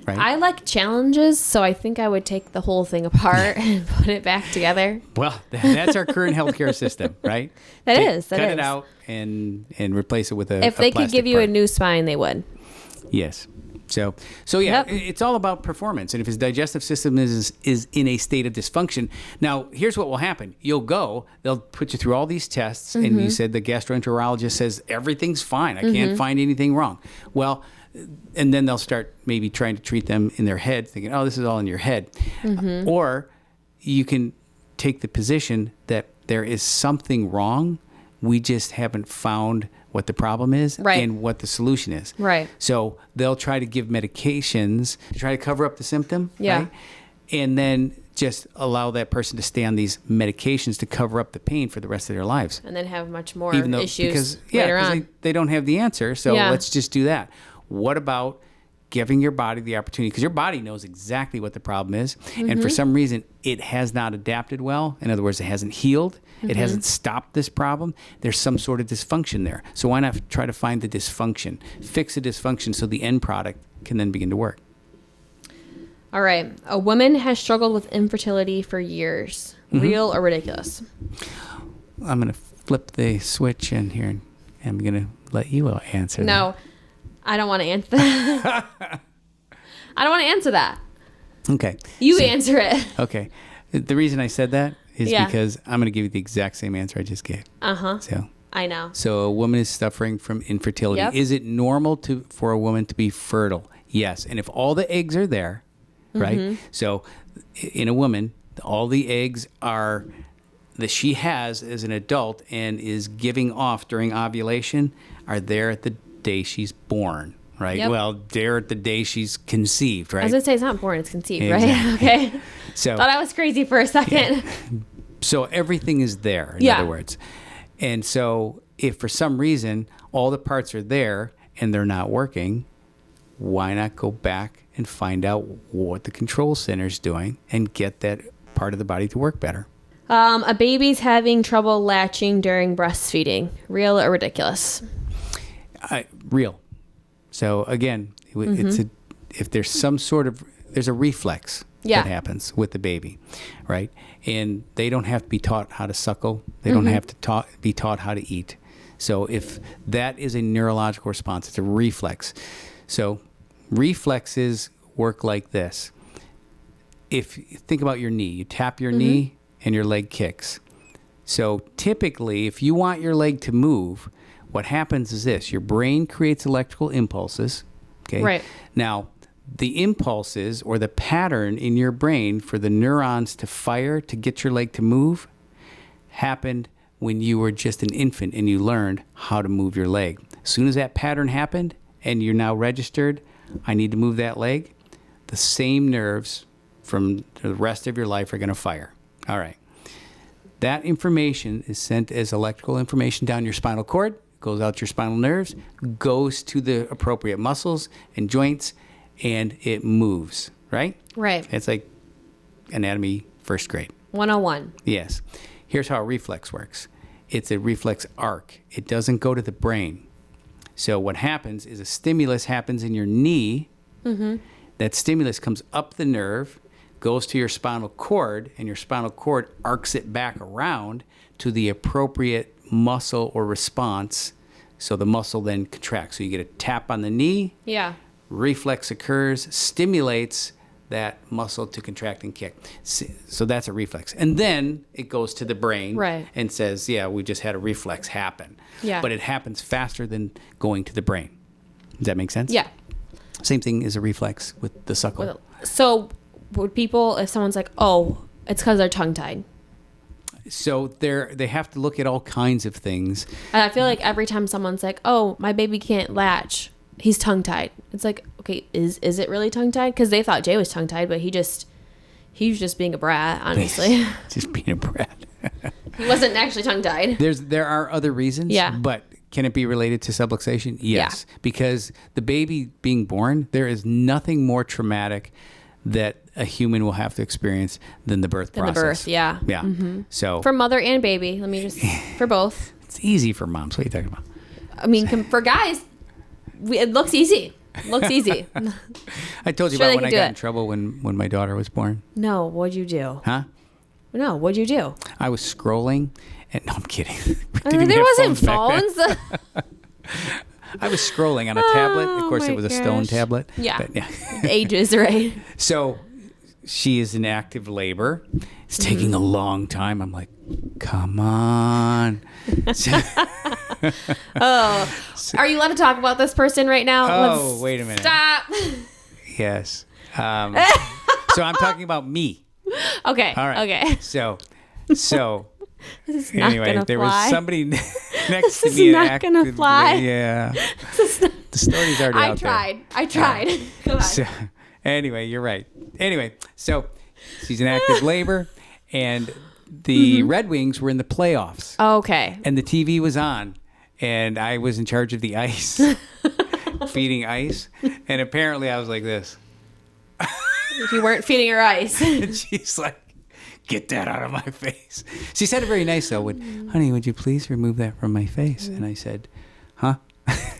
Right? I like challenges, so I think I would take the whole thing apart and put it back together. Well, that's our current healthcare system, right? That Cut is. it out and replace it with a If they could plastic give you part. a new spine, they would. Yes. So yeah, Yep. it's all about performance. And if his digestive system is in a state of dysfunction, now here's what will happen. You'll go, they'll put you through all these tests, and you said the gastroenterologist says everything's fine. I can't find anything wrong. Well, and then they'll start maybe trying to treat them in their head, thinking, oh, this is all in your head. Or you can take the position that there is something wrong. We just haven't found what the problem is Right. and what the solution is. Right. So they'll try to give medications to try to cover up the symptom. Yeah. Right? And then just allow that person to stay on these medications to cover up the pain for the rest of their lives. And then have much more Even though, issues because later on. they don't have the answer. So Yeah. let's just do that. What about giving your body the opportunity? Because your body knows exactly what the problem is. And for some reason, it has not adapted well. In other words, it hasn't healed. It hasn't stopped this problem. There's some sort of dysfunction there. So why not try to find the dysfunction, fix the dysfunction so the end product can then begin to work? All right. A woman has struggled with infertility for years. Real or ridiculous? I'm going to flip the switch in here, and I'm going to let you answer that. No, I don't want to answer that. I don't want to answer that. Okay. You So- answer it. Okay. The reason I said that is Yeah. because I'm going to give you the exact same answer I just gave. Uh-huh. So I know. So a woman is suffering from infertility. Yep. Is it normal for a woman to be fertile? Yes. And if all the eggs are there, right? So in a woman, all the eggs are that she has as an adult and is giving off during ovulation are there at the day she's born, right? Yep. Well, there at the day she's conceived, I right? was going to say it's not born, it's conceived, right? Exactly. Okay. So Thought I was crazy for a second. So everything is there, in Yeah. other words. And so if for some reason all the parts are there and they're not working, why not go back and find out what the control center is doing and get that part of the body to work better? A baby's having trouble latching during breastfeeding. Real or ridiculous? Real. So again, it's if there's some sort of, there's a reflex Yeah. that happens with the baby, right? And they don't have to be taught how to suckle. They don't have to be taught how to eat. So if that is a neurological response, it's a reflex. So reflexes work like this. If you think about your knee, you tap your knee and your leg kicks. So typically, if you want your leg to move, what happens is this: your brain creates electrical impulses. Okay. Right. Now, the impulses or the pattern in your brain for the neurons to fire to get your leg to move happened when you were just an infant and you learned how to move your leg. As soon as that pattern happened and you're now registered, I need to move that leg, the same nerves from the rest of your life are going to fire. All right. That information is sent as electrical information down your spinal cord, goes out your spinal nerves, goes to the appropriate muscles and joints, and it moves, right? Right. It's like anatomy first grade. 101. Yes. Here's how a reflex works. It's a reflex arc. It doesn't go to the brain. So what happens is a stimulus happens in your knee. That stimulus comes up the nerve, goes to your spinal cord, and your spinal cord arcs it back around to the appropriate muscle or response. So the muscle then contracts. So you get a tap on the knee, Yeah. reflex occurs, stimulates that muscle to contract and kick. So that's a reflex. And then it goes to the brain Right. and says, yeah, we just had a reflex happen. Yeah. But it happens faster than going to the brain. Does that make sense? Yeah. Same thing as a reflex with the suckle. So would people, if someone's like, oh, it's because they're tongue-tied. So they have to look at all kinds of things. And I feel like every time someone's like, oh, my baby can't latch, he's tongue-tied. It's like, okay, is it really tongue-tied? Because they thought Jay was tongue-tied, but he was just being a brat, honestly. Just being a brat. He wasn't actually tongue-tied. There are other reasons. Yeah. But can it be related to subluxation? Yes. Yeah. Because the baby being born, there is nothing more traumatic that a human will have to experience than the birth process. The birth, yeah. Yeah. So For mother and baby. For both. it's easy for moms. What are you talking about? I mean, for guys, It looks easy. Looks easy. I told you Sure, about they when can I do got it. in trouble when my daughter was born. No, what'd you do? Huh? No, what'd you do? I was scrolling, and no, I'm kidding. We I didn't mean, even there have wasn't phones back then. phones. I was scrolling on a tablet. Of course, Oh, it was a my stone gosh. tablet. Yeah. But, yeah. Ages, right? So she is in active labor. It's taking a long time. I'm like, come on. Oh, are you allowed to talk about this person right now? Oh, wait a minute. Stop. Yes. So I'm talking about me. Okay. All right. Okay. So This is not anyway, gonna there fly. was somebody next This to is me. in not gonna active fly. Yeah. The story's already I out tried. there. I tried. Go ahead. So, anyway, you're right. Anyway, so she's in active labor, and the Red Wings were in the playoffs, Okay. and the TV was on, and I was in charge of the ice, feeding ice, and apparently I was like this. If you weren't feeding her ice. And she's like, get that out of my face. She said it very nice, though. Honey, would you please remove that from my face? And I said, huh?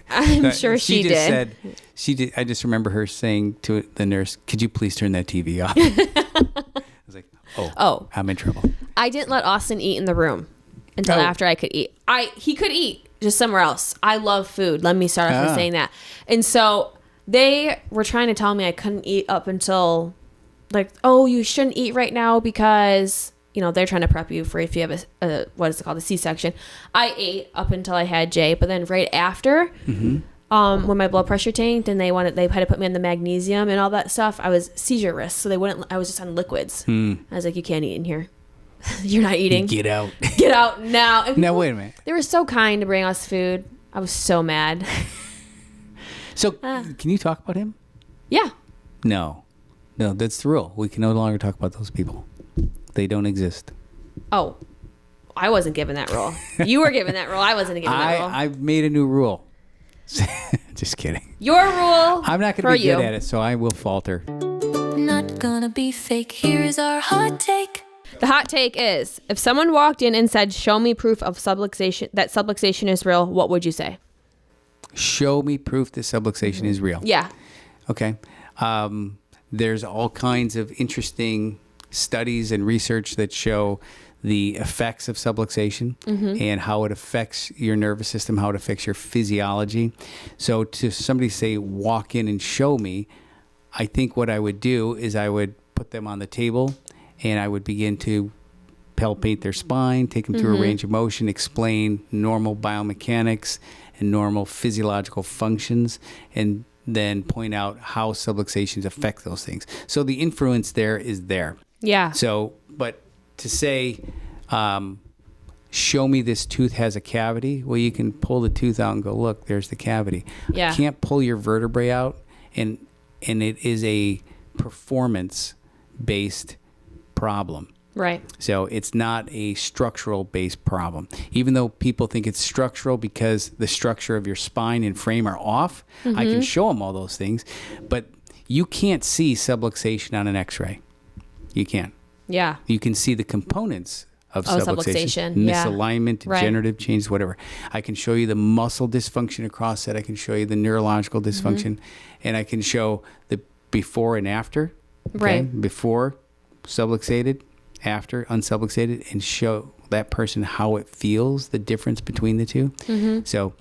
I'm sure she just did. Said, she did. I just remember her saying to the nurse, could you please turn that TV off? I was like, oh, I'm in trouble. I didn't let Austin eat in the room until Oh. after I could eat. He could eat just somewhere else. I love food. Let me start off with saying that. And so they were trying to tell me I couldn't eat up until like, oh, you shouldn't eat right now because, you know, they're trying to prep you for if you have a what is it called, a C-section. I ate up until I had Jay, but then right after, when my blood pressure tanked and they had to put me on the magnesium and all that stuff, I was seizure risk, so I was just on liquids. I was like, you can't eat in here. You're not eating. Get out. Get out now. And Now, people, wait a minute. they were so kind to bring us food. I was so mad. So, can you talk about him? Yeah. No, that's the rule. We can no longer talk about those people. They don't exist. Oh, I wasn't given that role. You were given that role. I wasn't given that role. I've made a new rule. Just kidding. Your rule. I'm not going for to be you. good at it, so I will falter. Not gonna be fake. Here's our hot take. The hot take is, if someone walked in and said, show me proof of subluxation, that subluxation is real, what would you say? Show me proof that subluxation is real. Yeah. Okay. There's all kinds of interesting studies and research that show the effects of subluxation and how it affects your nervous system, how it affects your physiology. So to somebody say, walk in and show me, I think what I would do is I would put them on the table and I would begin to palpate their spine, take them through a range of motion, explain normal biomechanics and normal physiological functions, and then point out how subluxations affect those things. So the influence there is there. Yeah. So, but to say, show me this tooth has a cavity, well, you can pull the tooth out and go, look, there's the cavity. Yeah. I can't pull your vertebrae out, and it is a performance-based problem. Right. So it's not a structural based problem. Even though people think it's structural because the structure of your spine and frame are off, I can show them all those things, but you can't see subluxation on an x-ray. You can't. Yeah. You can see the components of subluxation. subluxation, Yeah. misalignment, Right. degenerative changes, whatever. I can show you the muscle dysfunction across it. I can show you the neurological dysfunction, and I can show the before and after. Okay? Right. Before subluxated, after unsubluxated, and show that person how it feels, the difference between the two. So,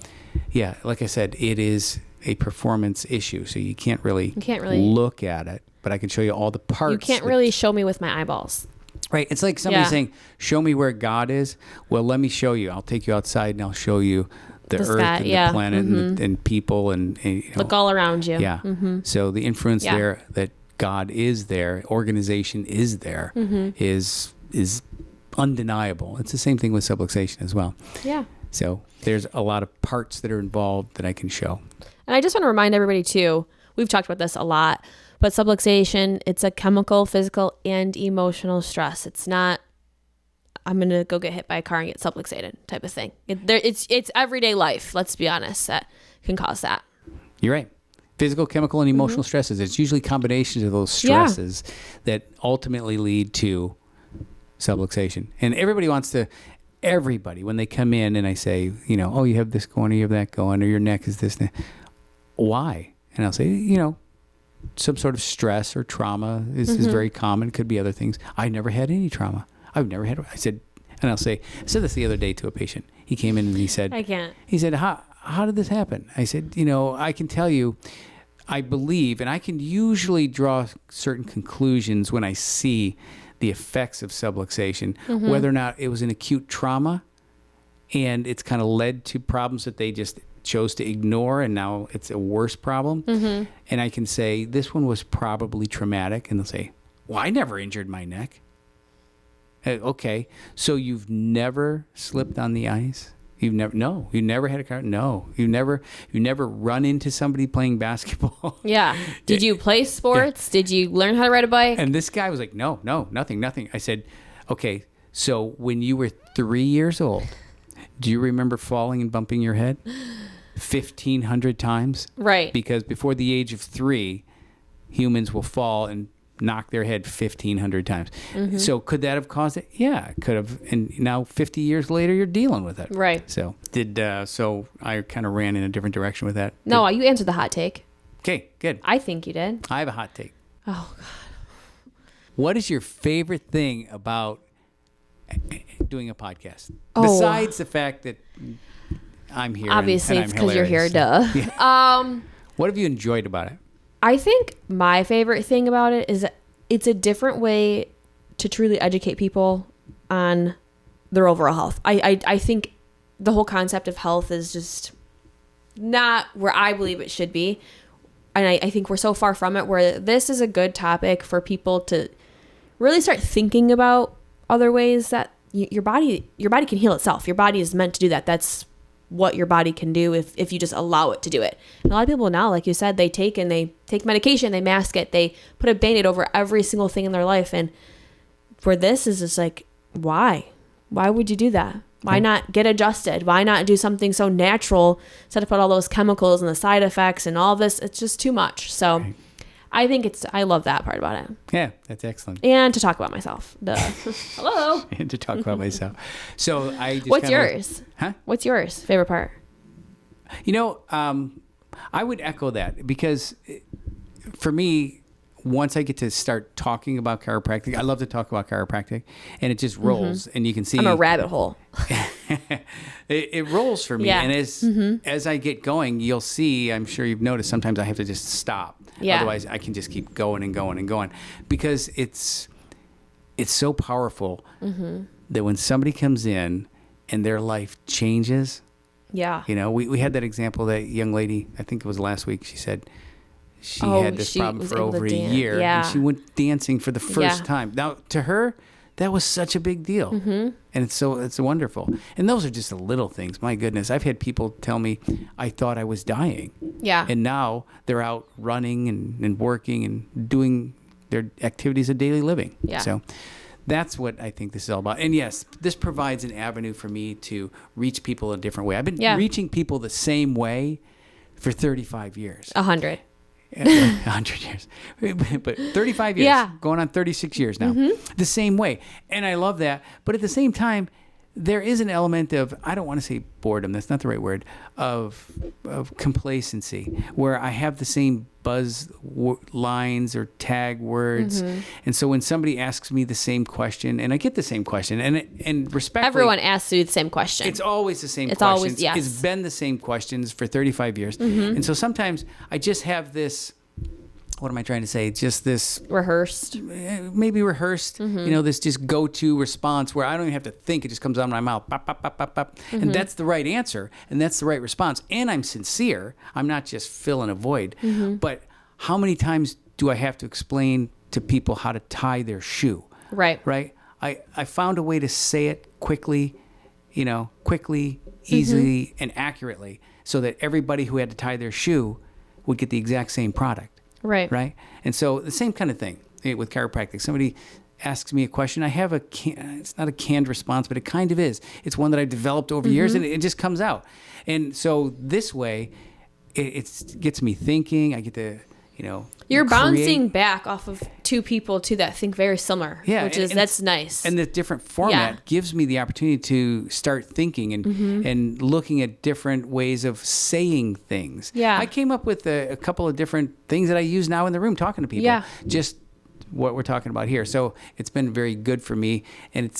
yeah, like I said, it is a performance issue. So you can't really look at it, but I can show you all the parts. You can't really show me with my eyeballs. Right. It's like somebody Yeah. saying, show me where God is. Well, let me show you. I'll take you outside and I'll show you the The earth sky, and yeah. the planet and people and you know, Look all around you. yeah. So the influence Yeah. there that God is there, organization is there, is undeniable. It's the same thing with subluxation as well. Yeah. So there's a lot of parts that are involved that I can show. And I just want to remind everybody too, we've talked about this a lot, but subluxation, it's a chemical, physical, and emotional stress. It's not, I'm going to go get hit by a car and get subluxated type of thing. It's everyday life, let's be honest, that can cause that. You're right. Physical, chemical, and emotional stresses. It's usually combinations of those stresses that ultimately lead to subluxation. And everybody, when they come in and I say, you know, oh, you have this going or you have that going or your neck is this. why? And I'll say, some sort of stress or trauma is very common. It could be other things. I never had any trauma. I've never had, I said this the other day to a patient. He came in and he said, I can't. He said, how did this happen? I said, I can tell you, I believe, and I can usually draw certain conclusions when I see the effects of subluxation, whether or not it was an acute trauma and it's kind of led to problems that they just chose to ignore, and now it's a worse problem. And I can say, this one was probably traumatic. And they'll say, well, I never injured my neck. Okay, so you've never slipped on the ice? You never had a car? No. You never run into somebody playing basketball? Yeah. Did you play sports? Yeah. Did you learn how to ride a bike? And this guy was like, no, nothing. I said, okay, so when you were 3 years old, do you remember falling and bumping your head 1,500 times? Right. Because before the age of 3, humans will fall and knock their head 1,500 times. So could that have caused it? Yeah, it could have. And now 50 years later, you're dealing with it. Right. So so I kind of ran in a different direction with that. No, you answered the hot take. Okay, good. I think you did. I have a hot take. Oh, God. What is your favorite thing about doing a podcast? Oh. Besides the fact that I'm here. Obviously, and it's I'm because you're here, hilarious. duh. Yeah. What have you enjoyed about it? I think my favorite thing about it is that it's a different way to truly educate people on their overall health. I think the whole concept of health is just not where I believe it should be. And I think we're so far from it, where this is a good topic for people to really start thinking about other ways that your body can heal itself. Your body is meant to do that. That's what your body can do if you just allow it to do it. And a lot of people now, like you said, they take medication, they mask it, they put a Band-Aid over every single thing in their life. And for this is just like, why would you do that? Why not get adjusted? Why not do something so natural instead of put all those chemicals and the side effects and all this? It's just too much. So right. I love that part about it. Yeah, that's excellent. And to talk about myself. Duh. Hello. And to talk about myself. So I just What's yours? Huh? What's yours? Favorite part? I would echo that, because for me, once I get to start talking about chiropractic, I love to talk about chiropractic, and it just rolls, and you can see I'm a rabbit hole. it rolls for me. Yeah. And as I get going, you'll see, I'm sure you've noticed, sometimes I have to just stop. Yeah. Otherwise, I can just keep going and going and going, because it's so powerful that when somebody comes in and their life changes. Yeah. We had that example, that young lady, I think it was last week, she said she had this problem for over a year. Yeah. And she went dancing for the first time. Now, to her, that was such a big deal. And it's wonderful. And those are just the little things. My goodness. I've had people tell me I thought I was dying. Yeah. And now they're out running and working and doing their activities of daily living. Yeah. So that's what I think this is all about. And yes, this provides an avenue for me to reach people a different way. I've been reaching people the same way for 35 years. 100. 100 years, but 35 years, going on 36 years now, the same way. And I love that. But at the same time, there is an element of, I don't want to say boredom, that's not the right word, of complacency, where I have the same buzz lines or tag words. And so when somebody asks me the same question, and I get the same question, and respectfully, everyone asks you the same question. It's always the same questions. Always, yes. It's been the same questions for 35 years. And so sometimes I just have this, what am I trying to say? Just this rehearsed, maybe rehearsed, this just go-to response where I don't even have to think. It just comes out of my mouth. Bop, bop, bop, bop, bop. And that's the right answer. And that's the right response. And I'm sincere. I'm not just filling a void. But how many times do I have to explain to people how to tie their shoe? Right. Right. I found a way to say it quickly, easily, and accurately, so that everybody who had to tie their shoe would get the exact same product. Right. Right. And so the same kind of thing with chiropractic. Somebody asks me a question. I have it's not a canned response, but it kind of is. It's one that I've developed over years, and it just comes out. And so this way, it gets me thinking. I get to, You're bouncing back off of two people too that think very similar. Yeah, that's nice. And the different format gives me the opportunity to start thinking and looking at different ways of saying things. Yeah. I came up with a couple of different things that I use now in the room talking to people. Yeah. Just what we're talking about here. So it's been very good for me, and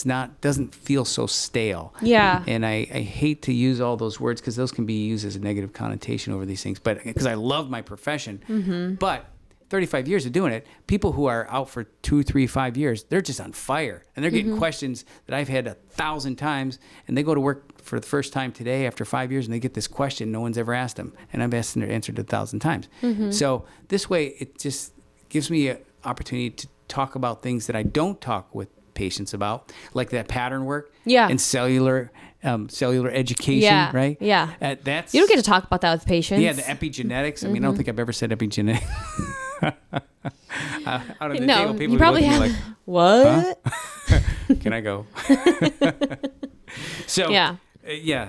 doesn't feel so stale. Yeah. And I hate to use all those words because those can be used as a negative connotation over these things, but because I love my profession. But 35 years of doing it, people who are out for 2, 3, 5 years, they're just on fire, and they're getting questions that I've had 1,000 times, and they go to work for the first time today after 5 years, and they get this question no one's ever asked them, and I've asked them to answer it 1,000 times. So this way, it just gives me an opportunity to talk about things that I don't talk with patients about, like that pattern work and cellular education, right? Yeah. That's You don't get to talk about that with patients. yeah, the epigenetics. I mean, I don't think I've ever said epigenetics. Out on the table, people you probably look at have. me What? like, can I go? So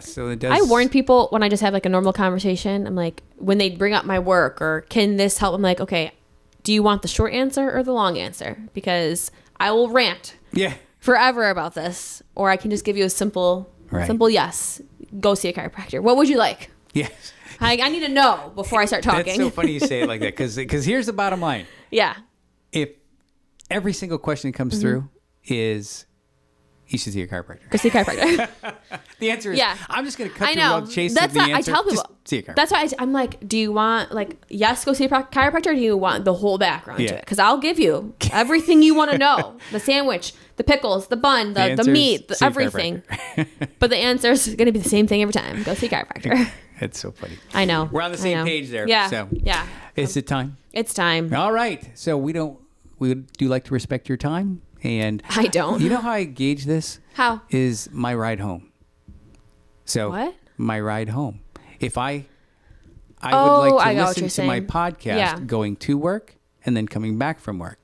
so it does. I warn people when I just have like a normal conversation. I'm like, when they bring up my work or can this help? I'm like, okay, do you want the short answer or the long answer? Because I will rant forever about this, or I can just give you a simple yes. Go see a chiropractor. What would you like? Yes. I need to know before I start talking. That's so funny you say it like that, because here's the bottom line. Yeah. If every single question that comes through is, you should see a chiropractor. Go see a chiropractor. The answer is, I'm just going to cut I through know. the chase That's of the not, answer. I tell people. Just see a chiropractor. That's why I'm like, do you want yes, go see a chiropractor, or do you want the whole background to it? Because I'll give you everything you want to know: the sandwich, the pickles, the bun, the meat, everything. But the answer is going to be the same thing every time. Go see a chiropractor. That's so funny. I know. We're on the same page there. Yeah. So yeah. Is it time? It's time. All right. So we do like to respect your time. And I don't. You know how I gauge this? How? Is my ride home. So what? My ride home. If I would like to listen to my podcast going to work and then coming back from work.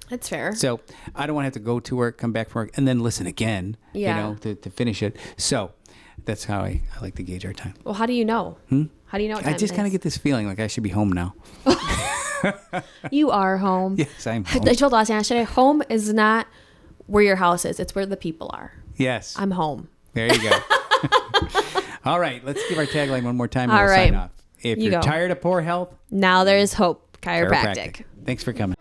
That's fair. So I don't want to have to go to work, come back from work, and then listen again, to finish it. So that's how I like to gauge our time. Well, how do you know? How do you know what time I just kind of get this feeling like I should be home now. You are home. Yes, I'm home. I told Austin yesterday, home is not where your house is. It's where the people are. Yes. I'm home. There you go. All right. Let's give our tagline one more time and All we'll right. sign off. If you're tired of poor health, now there is hope. Chiropractic. Thanks for coming.